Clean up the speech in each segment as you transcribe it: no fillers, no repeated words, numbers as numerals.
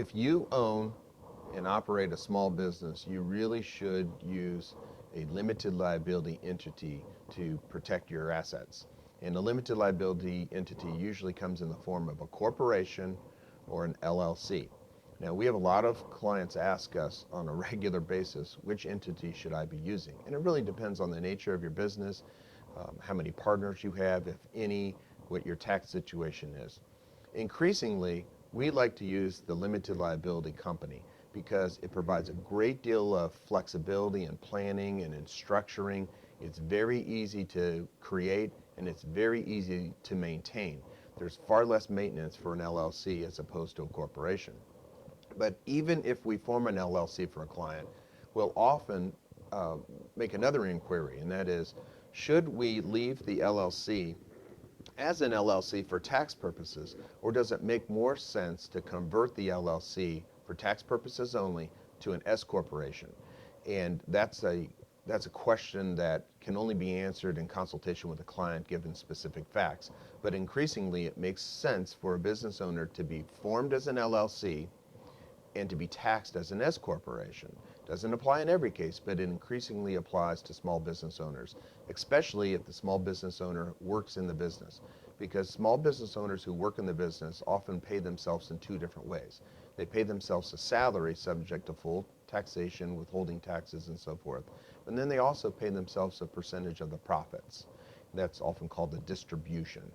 If you own and operate a small business, you really should use a limited liability entity to protect your assets. And a limited liability entity usually comes in the form of a corporation or an LLC. Now, we have a lot of clients ask us on a regular basis, which entity should I be using? And it really depends on the nature of your business, how many partners you have, if any, what your tax situation is. Increasingly, we like to use the limited liability company because it provides a great deal of flexibility in planning and in structuring. It's very easy to create and it's very easy to maintain. There's far less maintenance for an LLC as opposed to a corporation. But even if we form an LLC for a client, we'll often make another inquiry, and that is, should we leave the LLC as an LLC for tax purposes, or does it make more sense to convert the LLC for tax purposes only to an S corporation? And that's a question that can only be answered in consultation with the client given specific facts. But increasingly, it makes sense for a business owner to be formed as an LLC and to be taxed as an S corporation. Doesn't apply in every case, but it increasingly applies to small business owners, especially if the small business owner works in the business. Because small business owners who work in the business often pay themselves in two different ways. They pay themselves a salary subject to full taxation, withholding taxes, and so forth. And then they also pay themselves a percentage of the profits. That's often called the distribution.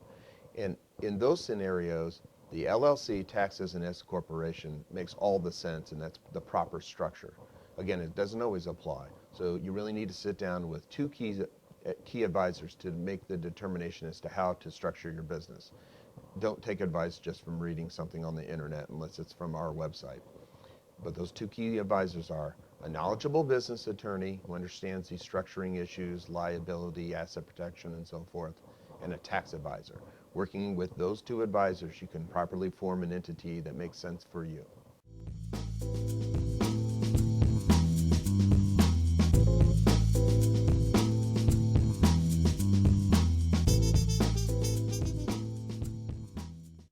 And in those scenarios, the LLC taxed as an S corporation makes all the sense, and that's the proper structure. Again, it doesn't always apply. So you really need to sit down with two key advisors to make the determination as to how to structure your business. Don't take advice just from reading something on the internet unless it's from our website. But those two key advisors are a knowledgeable business attorney who understands these structuring issues, liability, asset protection, and so forth, and a tax advisor. Working with those two advisors, you can properly form an entity that makes sense for you.